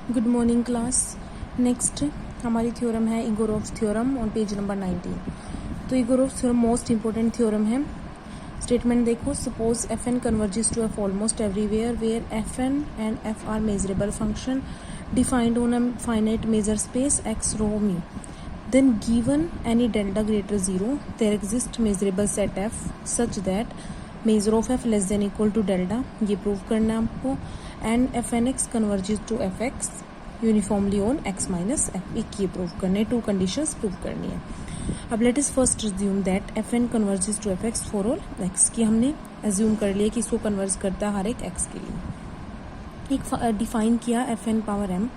Good morning class. Next हमारी theorem है Egorov's theorem on page number 19। तो Egorov's theorem most important theorem है। Statement देखो, suppose f n converges to f almost everywhere where f n and f are measurable function defined on a finite measure space x rho mu, then given any delta greater 0 there exists measurable set f such that measure of f less than equal to delta, ये prove करना है आपको, and f N x converges to f x uniformly on x minus f, एक ये prove करने, to conditions prove करनी है। अब let is first assume that f n converges to f x for all x, की हमने assume कर लिया कि इसको कन्वर्ज करता है हर एक एक्स के लिए। एक डिफाइन किया F N power M,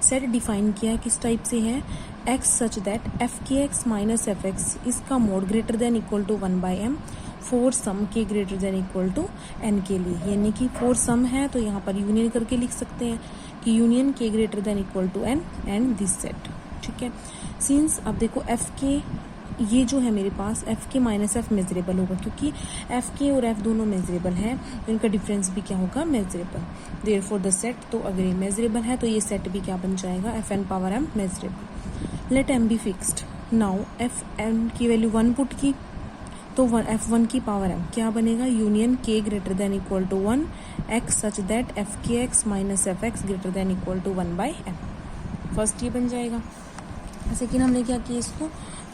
set define किया किस टाइप से है, एक्स सच दैट एफ के एक्स माइनस एफ एक्स इसका mod greater than equal to 1/m for some K greater than equal to N के लिए, यानी कि फोर सम है तो यहाँ पर यूनियन करके लिख सकते हैं कि यूनियन के greater than equal to n and this set. ठीक है, सिंस अब देखो एफ के ये जो है मेरे पास एफ के माइनस एफ मेजरेबल होगा, क्योंकि एफ के और एफ दोनों मेजरेबल हैं तो इनका डिफरेंस भी क्या होगा, मेजरेबल। देयरफॉर द सेट, तो अगर ये मेजरेबल है तो ये सेट भी क्या बन जाएगा, F N power M measurable. Let M be fixed. Now F N की वैल्यू 1 पुट की तो एफ वन की पावर एम क्या बनेगा, यूनियन के greater than equal to 1 X such that F के x minus F X greater than equal to 1/m। First ये बन जाएगा। सेकेंड हमने क्या किया, इसको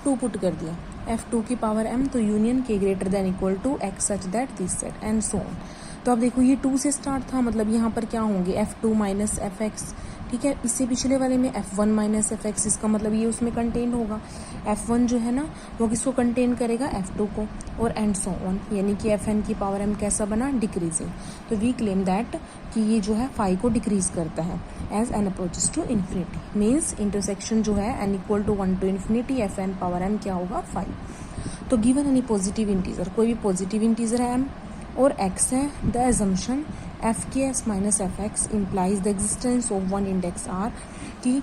2 पुट कर दिया, f2 की पावर m तो यूनियन के greater than equal to x such that this set and so on. तो अब देखो ये 2 से स्टार्ट था, मतलब यहाँ पर क्या होंगे f2 माइनस एफ एक्स। ठीक है, इससे पिछले वाले में f1 माइनस एफ एक्स, इसका मतलब ये उसमें कंटेन होगा। f1 जो है ना वो किसको कंटेन करेगा, f2 को, और एंड सो ऑन, यानी कि fn की पावर m कैसा बना, डिक्रीजिंग। तो वी क्लेम दैट कि ये जो है फाई को डिक्रीज करता है as n approaches to infinity, means intersection जो है n equal to 1 to infinity f N power m क्या होगा, 5। तो गिवन एनी पॉजिटिव इंटीजर, कोई भी पॉजिटिव इंटीजर है m और x है, द एजम्पशन एफ के x minus F x implies the existence of one index r, कि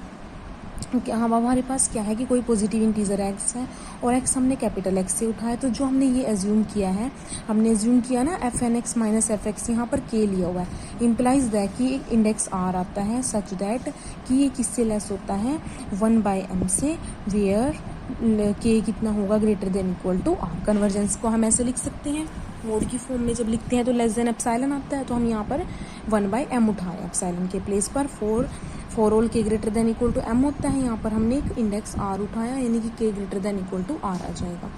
हम हमारे पास क्या है कि कोई पॉजिटिव इंटीजर x है और x हमने कैपिटल X से उठाया, तो जो हमने ये एज्यूम किया है, हमने एज्यूम किया ना f N x minus F x, यहाँ पर k लिया हुआ है, इम्प्लाइज दैट कि एक इंडेक्स r आता है सच दैट कि ये किससे लेस होता है, 1/m से, वेयर k कितना होगा, greater than equal to r। Convergence को हम ऐसे लिख सकते हैं, मोड की फॉर्म में जब लिखते हैं तो लेस देन एप्सिलॉन आता है, तो हम यहाँ पर 1/m उठाए एप्सिलॉन के प्लेस पर, फोर ऑल के greater than equal to m होता है, यहाँ पर हमने एक इंडेक्स r उठाया, यानी कि k greater than equal to r आ जाएगा।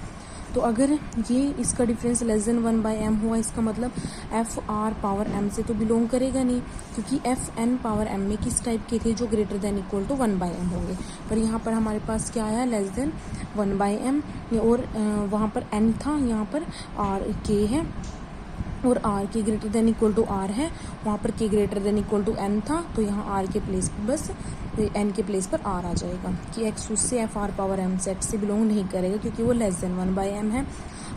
तो अगर ये इसका डिफरेंस लेस देन 1/m हुआ, इसका मतलब एफ आर पावर m से तो बिलोंग करेगा नहीं, क्योंकि एफ एन पावर m में किस टाइप के थे, जो greater than equal to 1/m होंगे। पर यहाँ पर हमारे पास क्या आया, लेस देन 1/m, और वहाँ पर n था, यहाँ पर r k है और r के greater than equal to r है, वहाँ पर k greater than equal to n था, तो यहाँ r के प्लेस पर बस n के प्लेस पर r आ जाएगा कि x उससे F R power m set से बिलोंग नहीं करेगा, क्योंकि वो लेस देन 1/m है।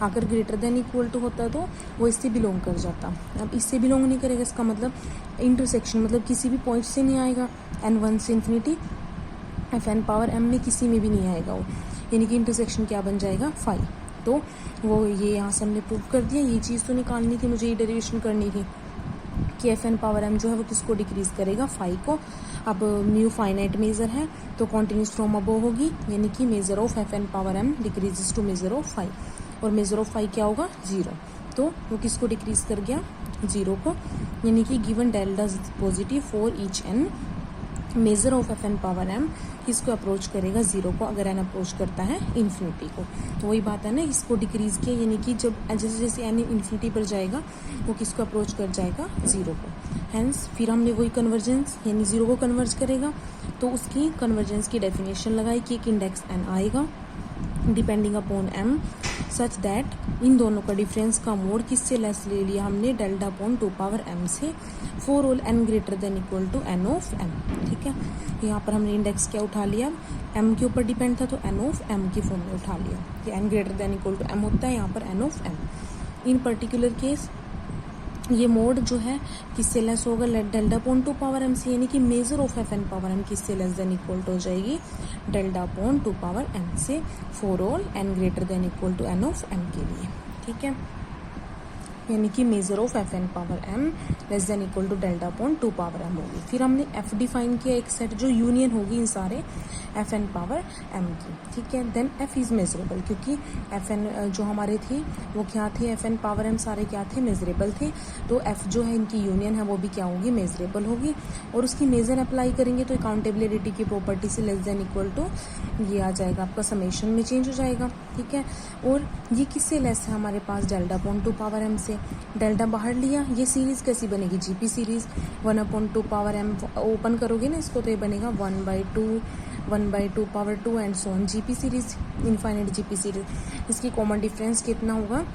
अगर ग्रेटर देन इक्वल टू होता तो वो इससे बिलोंग कर जाता, अब इससे बिलोंग नहीं करेगा, इसका मतलब इंटरसेक्शन, मतलब किसी भी पॉइंट से नहीं आएगा, n1 से infinity f N power m में किसी में भी नहीं आएगा वो, यानी कि इंटरसेक्शन क्या बन जाएगा, 5। तो वो ये यहाँ से हमने प्रूव कर दिया। ये चीज़ तो निकालनी थी मुझे, ये डेरिवेशन करनी थी कि एफ एन पावर एम जो है वो किसको डिक्रीज करेगा, 5 को। अब न्यू फाइनाइट मेजर है तो कॉन्टिन्यूस फ्रॉम अबव होगी, यानी कि measure of f N power m decreases to measure of 5, और मेजर ऑफ 5 क्या होगा, 0। तो वो किसको डिक्रीज कर गया, 0 को, यानी कि given delta positive for each n, measure of f N power m किसको अप्रोच करेगा, 0 को, अगर एन अप्रोच करता है इन्फिनिटी को। तो वही बात है ना, इसको डिक्रीज किया, यानी कि जब जैसे जैसे एन इन्फिनिटी पर जाएगा वो किसको अप्रोच कर जाएगा, 0 को। हैंस फिर हमने वही कन्वर्जेंस, यानी 0 को कन्वर्ज करेगा, तो उसकी कन्वर्जेंस की डेफिनेशन लगाई कि एक इंडेक्स n आएगा depending upon m such that in दोनों का डिफरेंस का मोड किससे लेस ले लिया हमने, डेल्टा अपॉन 2 पावर m से, for all n greater than equal to n of m। ठीक है, यहाँ पर हमने इंडेक्स क्या उठा लिया, m के ऊपर डिपेंड था तो n ऑफ m की फॉर्म में उठा लिया कि n greater than equal to m होता है, यहाँ पर n of m। In particular case ये मोड जो है किससे लेस होगा, डेल्टा अपॉन 2 पावर m से, यानी कि measure of f N power m किससे लेस देन इक्वल टू हो जाएगी, डेल्टा अपॉन 2 पावर m से, for all n greater than equal to n of m के लिए। ठीक है, यानी कि measure of f N power m less than equal to delta upon 2 power m होगी। फिर हमने एफ डिफाइन किया एक सेट जो यूनियन होगी इन सारे एफ एन पावर एम की, ठीक है। देन एफ इज मेजरेबल, क्योंकि एफ एन जो हमारे थे वो क्या थे, एफ एन पावर एम सारे क्या थे, मेजरेबल थे। तो एफ जो है इनकी यूनियन है वो भी क्या होगी, मेजरेबल होगी। और उसकी मेजर अप्लाई करेंगे तो अकाउंटेबिलिटी की प्रॉपर्टी से लेस देन इक्वल टू ये आ जाएगा आपका समेशन में चेंज हो जाएगा, ठीक है। और ये किससे लेस है हमारे पास, डेल्टा अपॉन 2 पावर एम से। डेल्टा बाहर लिया, ये सीरीज कैसी बनेगी, GP series 1 upon 2 power am open करोगे ना इसको तो ये बनेगा 1/2 power 2 and so on, GP series, infinite GP series. इसकी कॉमन डिफरेंस कितना होगा,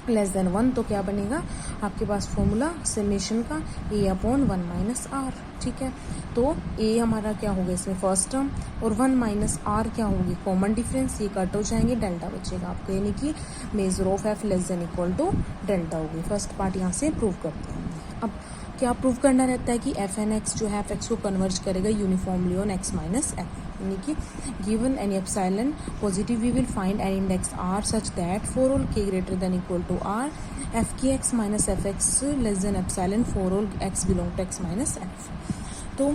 लेस देन 1, तो क्या बनेगा आपके पास फॉर्मूला समेशन का a अपॉन 1 माइनस आर, ठीक है। तो a हमारा क्या होगा इसमें फर्स्ट टर्म और 1 माइनस आर क्या होगी कॉमन डिफरेंस, ये कट हो जाएंगे, डेल्टा बचेगा आपको, यानी कि measure of f less than equal to delta होगी। फर्स्ट पार्ट यहाँ से प्रूव करते हैं। अब क्या प्रूव करना रहता है कि एफ एन एक्स जो है एफ एक्स को कन्वर्ज करेगा uniformly on x minus F, यानी कि given any epsilon positive we will find an index R such that for all के greater than equal to R F के x minus F X less than epsilon for all x belong to x minus F. तो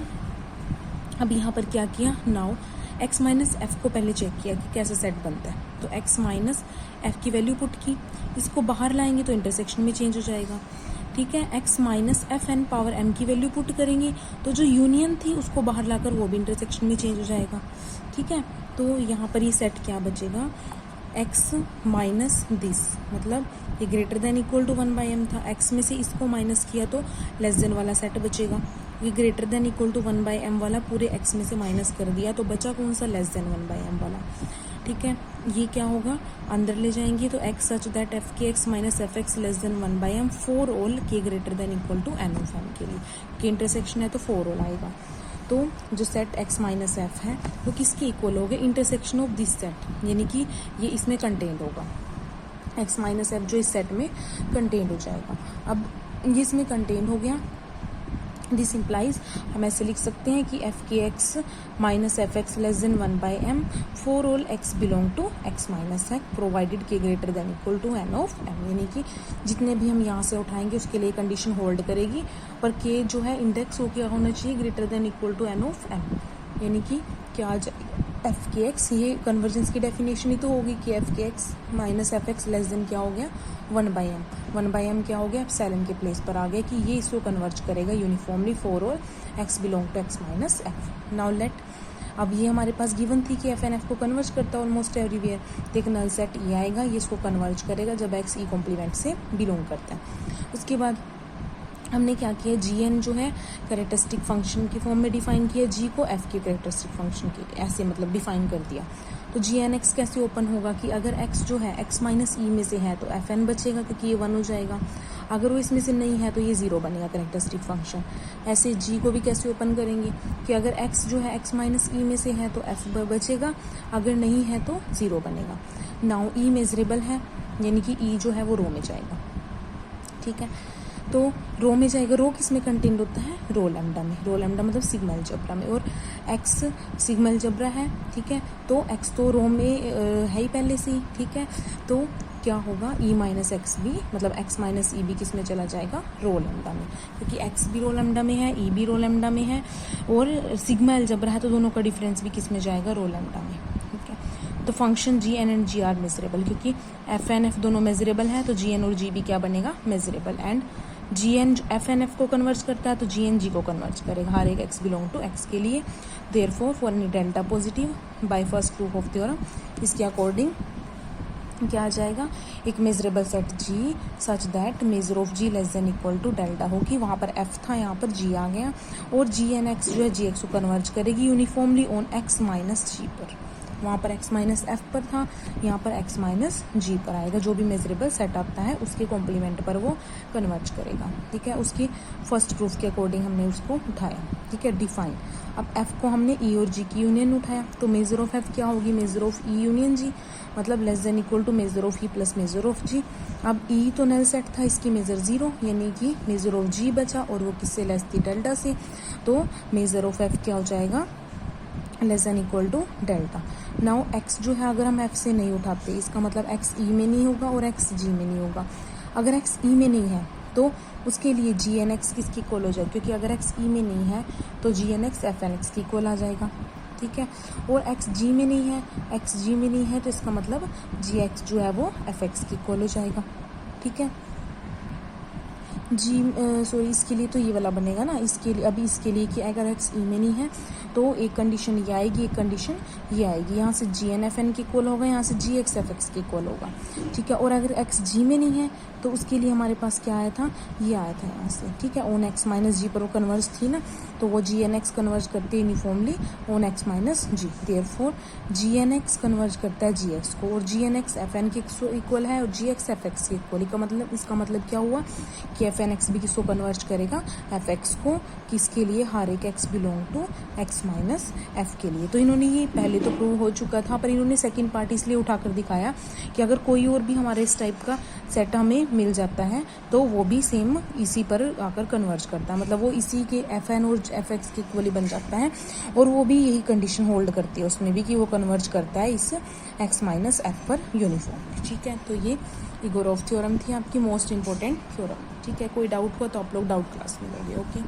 अब यहाँ पर क्या किया, now x minus F को पहले चेक किया कि कैसे सेट बनता है। तो एक्स माइनस एफ की वैल्यू पुट की, इसको बाहर लाएंगे तो इंटरसेक्शन में चेंज हो जाएगा, ठीक है। X minus f N power m की वैल्यू पुट करेंगे तो जो यूनियन थी उसको बाहर लाकर वो भी इंटरसेक्शन में चेंज हो जाएगा, ठीक है। तो यहाँ पर ये सेट क्या बचेगा, एक्स माइनस दिस, मतलब ये greater than equal to 1/m था, एक्स में से इसको माइनस किया तो लेस देन वाला सेट बचेगा। ये greater than equal to 1/m वाला पूरे एक्स में से माइनस कर दिया तो बचा कौन सा, लेस देन 1/m वाला, ठीक है। ये क्या होगा, अंदर ले जाएंगे तो एक्स सच दैट एफ के x minus F X less than 1/m for all के greater than equal to N of M के लिए, कि इंटरसेक्शन है तो फॉर ऑल आएगा। तो जो सेट एक्स माइनस एफ है वो किसके इक्वल हो गया, इंटरसेक्शन ऑफ दिस सेट, यानी कि ये इसमें कंटेंट होगा, एक्स माइनस एफ जो इस सेट में कंटेंट हो जाएगा। अब ये इसमें कंटेंट हो गया, दिस इम्प्लाइज हम ऐसे लिख सकते हैं कि एफ के x minus F X less than 1/m for all x belong to x minus F provided K greater than equal to N of M, यानी कि जितने भी हम यहाँ से उठाएंगे उसके लिए कंडीशन होल्ड करेगी, पर के जो है इंडेक्स हो क्या होना चाहिए, greater than equal to N of M, यानी कि क्या आ जाएगा एफ के एक्स, ये कन्वर्जेंस की डेफिनेशन ही तो होगी कि एफ के x minus F X less then क्या हो गया 1/m, 1/m क्या हो गया एप्सिलॉन के प्लेस पर आ गया कि ये इसको कन्वर्ज करेगा uniformly for all x belong to x minus f. Now let, अब ये हमारे पास गिवन थी कि एफ एन एफ को कन्वर्ज करता है ऑलमोस्ट एवरीवेयर, तो एक नल सेट ये आएगा, ये इसको कन्वर्ज करेगा जब एक्स ई कॉम्प्लीमेंट से बिलोंग करता है। उसके बाद हमने क्या किया, जी एन जो है कैरेक्टरिस्टिक फंक्शन की फॉर्म में डिफाइन किया, जी को एफ के कैरेक्टरिस्टिक फंक्शन की ऐसे मतलब डिफाइन कर दिया। तो जी एन एक्स कैसे ओपन होगा कि अगर एक्स जो है एक्स माइनस ई में से है तो एफ एन बचेगा क्योंकि ये 1 हो जाएगा, अगर वो इसमें से नहीं है तो ये 0 बनेगा कैरेक्टरिस्टिक फंक्शन। ऐसे जी को भी कैसे ओपन करेंगे कि अगर एक्स जो है एक्स माइनस ई में से है तो एफ बचेगा, अगर नहीं है तो 0 बनेगा। नाउ ई मेजरेबल है, यानी कि ई जो है वो रो में जाएगा, ठीक है। तो रो में जाएगा, रो किस में कंटेंट होता है, रो लैम्डा में, रो लैम्डा मतलब सिग्मा अलजेब्रा में, और एक्स सिग्मा अलजेब्रा है, ठीक है। तो एक्स तो रो में है ही पहले से ही, ठीक है। तो क्या होगा, ई माइनस एक्स भी मतलब एक्स माइनस ई भी किस में चला जाएगा, रो लैम्डा में, क्योंकि एक्स भी रो लैम्डा में है, ई भी रो लैम्डा में है, और सिग्मा अलजेब्रा है तो दोनों का डिफरेंस भी किस में जाएगा, रो लैम्डा में, ठीक है। तो function g n and g are measurable, क्योंकि एफ एन एफ दोनों मेजरेबल है तो जी एन और जी भी क्या बनेगा, measurable. And g n f n f को कन्वर्ज करता है तो जी एन जी को कन्वर्ज करेगा हर एक एक्स बिलोंग टू एक्स के लिए। Therefore for any delta positive by first proof of theorem, इसके अकॉर्डिंग क्या आ जाएगा, एक measurable set g such that measure of g less than equal to delta होगी, वहाँ पर एफ था यहाँ पर जी आ गया, और जी एन एक्स जो है जी एक्स को कन्वर्ज करेगी यूनिफॉर्मली ऑन एक्स माइनस जी पर, वहाँ पर x माइनस एफ पर था, यहाँ पर x माइनस जी पर आएगा, जो भी मेजरेबल सेट आता है उसके कॉम्प्लीमेंट पर वो कन्वर्ज करेगा, ठीक है। उसकी फर्स्ट प्रूफ के अकॉर्डिंग हमने उसको उठाया, ठीक है, डिफाइन। अब f को हमने e और g की यूनियन उठाया, तो मेजर ऑफ f क्या होगी, measure of e union g, मतलब less than equal to measure of e plus measure of g। अब e तो नल सेट था, इसकी मेजर 0, यानी कि मेजर ऑफ g बचा, और वो किससे लेस थी, डेल्टा से, तो मेजर ऑफ f क्या हो जाएगा, less than equal to delta. Now x जो है अगर हम f से नहीं उठाते, इसका मतलब x e में नहीं होगा और x g में नहीं होगा। अगर x ई में नहीं है तो उसके लिए जी एन एक्स किसकी इक्वल हो जाएगा, क्योंकि अगर x ई में नहीं है तो जी N X F N X की इक्वल आ जाएगा, ठीक है। और x जी में नहीं है, x जी में नहीं है तो इसका मतलब जी एक्स जो है वो एफ एक्स की इक्वल हो जाएगा, ठीक है। सॉरी इसके लिए तो ये वाला बनेगा ना, इसके लिए अभी इसके लिए कि अगर x ई में नहीं है तो एक कंडीशन ये आएगी, एक कंडीशन ये आएगी, यहाँ से जी एन एफ एन की इक्वल होगा, यहाँ से जी एक्स एफ एक्स की इक्वल होगा, ठीक है। और अगर x जी में नहीं है तो उसके लिए हमारे पास क्या आया था, ये आया था यहाँ से, ठीक है। ओन एक्स माइनस जी पर वो कन्वर्ज थी ना, तो वो जी एन एक्स कन्वर्ज करते हैं यूनिफॉर्मली ओन एक्स माइनस जी, देयरफॉर जी एन एक्स कन्वर्ज करता है जी एक्स को, और जी एन एक्स एफ एन के इक्वल है और जी एक्स एफ एक्स के इक्वल। इसका मतलब क्या हुआ कि एफ एन एक्स भी किसको कन्वर्ज करेगा, एफ एक्स को, किसके लिए, हर एक x belong to x minus f के लिए। तो इन्होंने ये पहले तो प्रूव हो चुका था, पर इन्होंने सेकंड पार्ट इसलिए उठाकर दिखाया कि अगर कोई और भी हमारे इस टाइप का सेट हमें मिल जाता है तो वो भी सेम इसी पर आकर कन्वर्ज करता है, मतलब वो इसी के एफ एन और एफ एक्स के इक्वली बन जाता है, और वो भी यही कंडीशन होल्ड करती है उसमें भी कि वो कन्वर्ज करता है इस एक्स माइनस एफ पर यूनिफॉर्म, ठीक है। तो ये इगोरोव थ्योरम थी आपकी मोस्ट इंपॉर्टेंट थ्योरम, ठीक है। कोई डाउट हुआ तो आप लोग डाउट क्लास में लोगे, ओके।